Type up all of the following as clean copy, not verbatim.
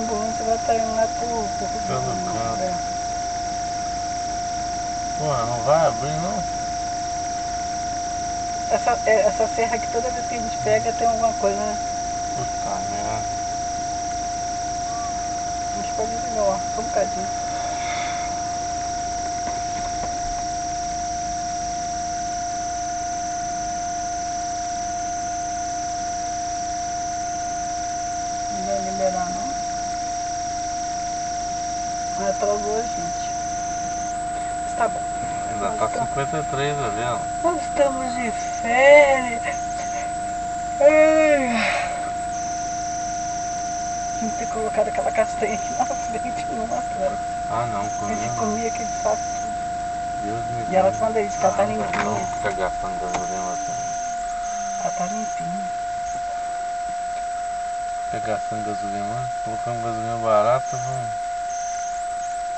ambulância vai estar indo lá pro pelo canto. É. Porra, não vai abrir não? Essa serra aqui, toda vez que a gente pega, tem alguma coisa, né? Puta merda. A gente pode desligar, ó, só um bocadinho. Não vai liberar, não. Não atrasou a gente. Tá bom. Ainda tá 53 ali, ó. Nós estamos de férias. Ai. Tinha que ter colocado aquela castanha aqui na frente, não atrás. Ah não, A comigo. gente comia aquele saco. Deus me E ela livre. quando eles ela tá Não limpinha. fica gastando gasolina assim. Ela tá limpinha. Fica gastando gasolina, colocando gasolina barata, vamos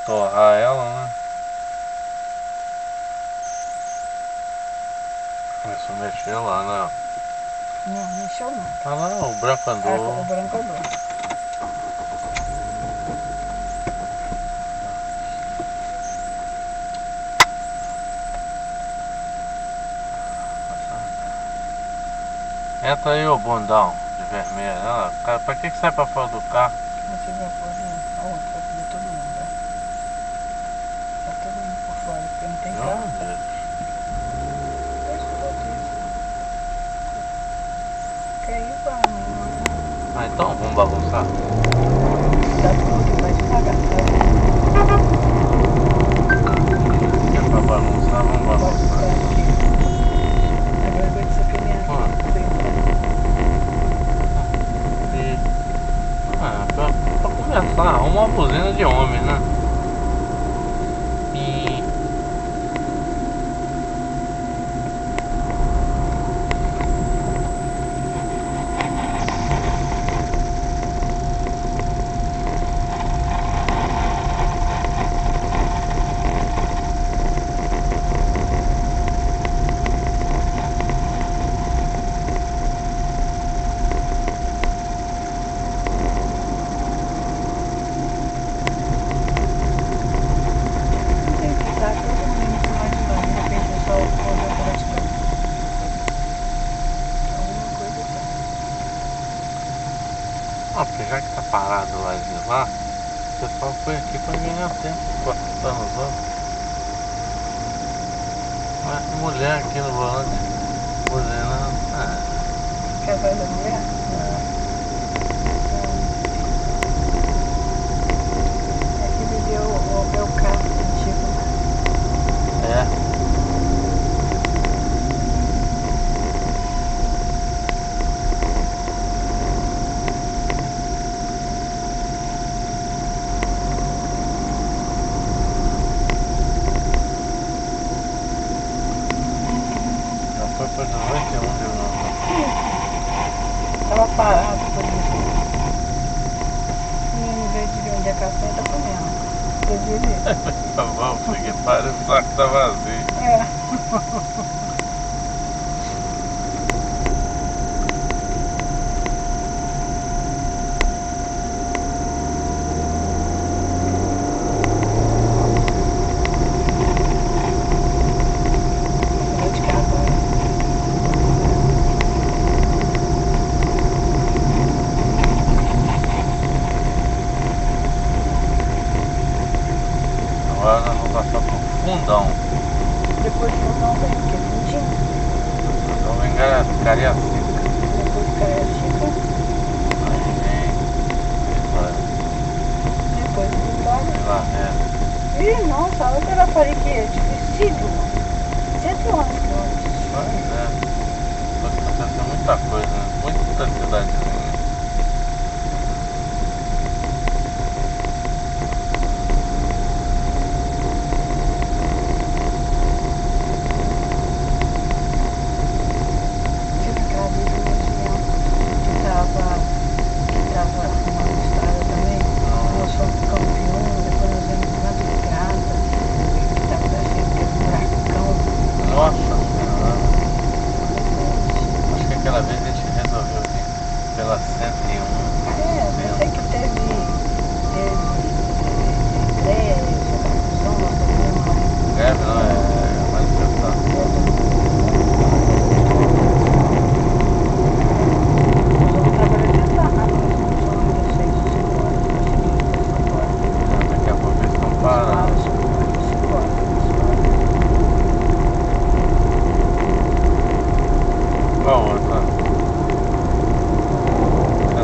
torrar ela, né? Começou a mexer lá, né? Não, mexeu não. Ah lá, o branco andou. O branco andou. Entra aí, ô bundão de vermelho. Olha lá, cara, pra que sai pra fora do carro? Você vai fazer a outra, vai fazer todo mundo, né? Tá todo mundo por fora, porque não tem Eu carro. não deixo. Deixa eu ver isso. Quer ir, vai, mano. Ah, então vamos bagunçar. Tá tudo, vai devagar, tá? Se é pra bagunçar, vamos bagunçar. Agora vai ser que minha E... pra começar, arruma uma buzina de homem, né? E... Ah, porque já que tá parado lá de lá, o pessoal foi aqui pra ganhar tempo, cortando os outros. Mas mulher aqui no volante, buzinando. Quer ver da mulher? Aquele ali é o carro antigo, né? É. Foi pra 18 de novo. Tava parado por isso. O menino veio de onde a castanha tá comendo. Devia ver. Tá bom, cheguei para o saco tá vazio. É. Agora nós vamos passar pro fundão. Depois de botar um bem, porque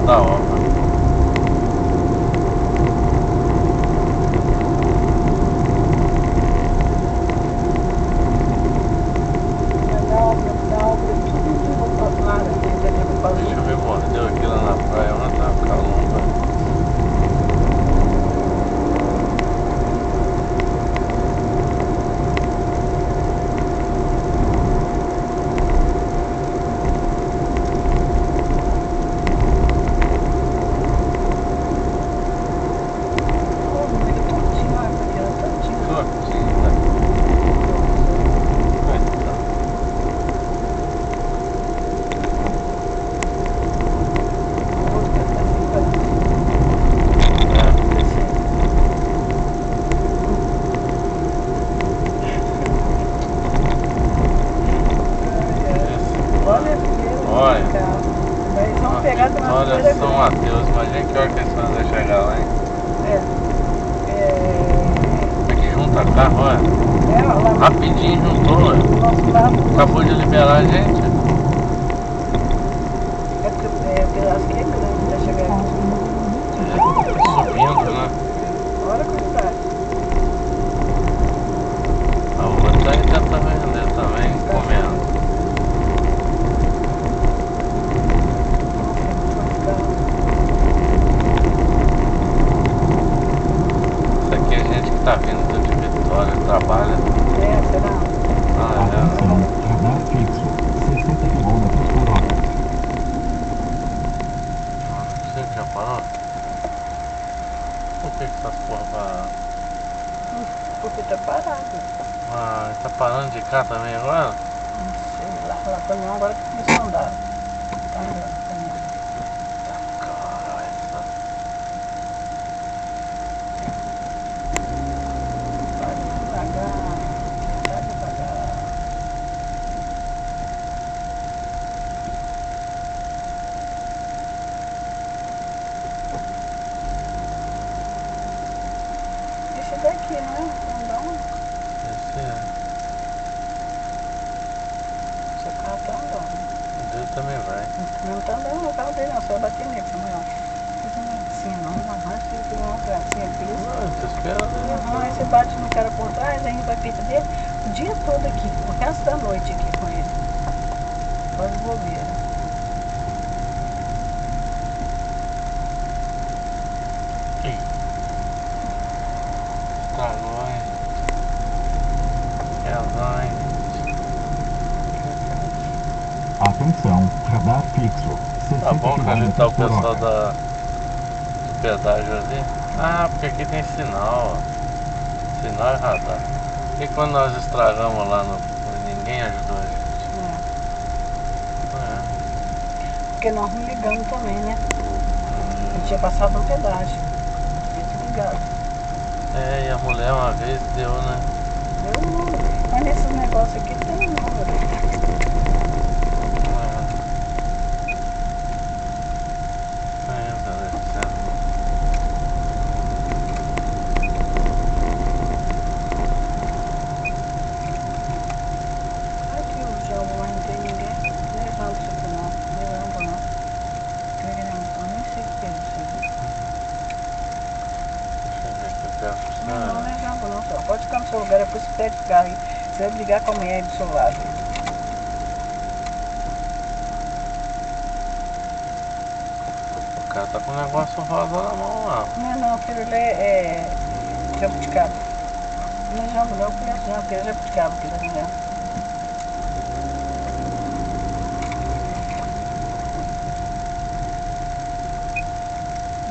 da obra. Da obra tudo de roupa clara, entendeu? Deixa eu ver, mordeu aqui lá na praia, onde tá a calomba. Olha São Mateus, imagina que hora que eles vão chegar lá, hein? Aqui junta carro, olha. Lá Rapidinho juntou, olha. do nosso lado. Acabou de liberar a gente. É porque o pedaço que é grande pra chegar aqui. Subindo, né? Olha a quantidade. A outra aí tá vender também, comendo. Isso aqui é gente que tá vindo de Vitória, trabalha. Será? Atenção, radar fixo, 60 km por hora. Você já parou? Por que essas porra pararam? Porque tá parado. Ah, tá parando de cá também agora? Não sei, lá o caminhão agora que começou a andar. Tá andando o caminhão. Caralho. Vai devagar, vai devagar. Esse daqui, né? Andão. Esse é. Seu carro tá andando. O dele também vai. Não tá andando no carro dele, não. Você vai bater nele, Samuel. Fica assim, não. Arranca e fica uma gracinha aqui. Não, tô esperando. Aí você bate no cara por trás, aí vai perto dele o dia todo aqui, o resto da noite aqui com ele. Faz bobeira. Ih. Estragou, hein? Quezão, Atenção, radar fixo, 60 tá bom que ali tá o km por pessoal hora. do pedágio ali. Ah, porque aqui tem sinal, ó. Sinal e radar. E quando nós estragamos lá ninguém ajudou a gente. É. Porque nós não ligamos também, né? A gente tinha passado um pedágio. Tinha ligado. É, e a mulher uma vez deu, né? Deu um número. Mas nesses negócios aqui tem um número. Aqui o João, mas não tem ninguém. Levando isso aqui não. Levando não. Eu nem sei o que é isso aqui. Deixa eu ver aqui, eu peço Não, não levando não, só. Pode ficar no seu lugar, depois você pega o carro aí. Você vai brigar com a mulher aí do seu lado. O cara tá com um negócio rosa na mão lá. Não, aquilo ali é jabuticaba. Não é jambo não, eu conheço jambo, porque é jabuticaba aqui da mulher.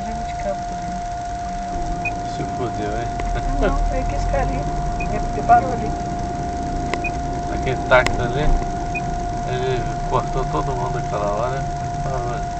Jabuticaba também. Se fudeu, hein? Não, é que esse cara ali, é porque parou ali. Aquele táxi ali, ele cortou todo mundo aquela hora. Parou.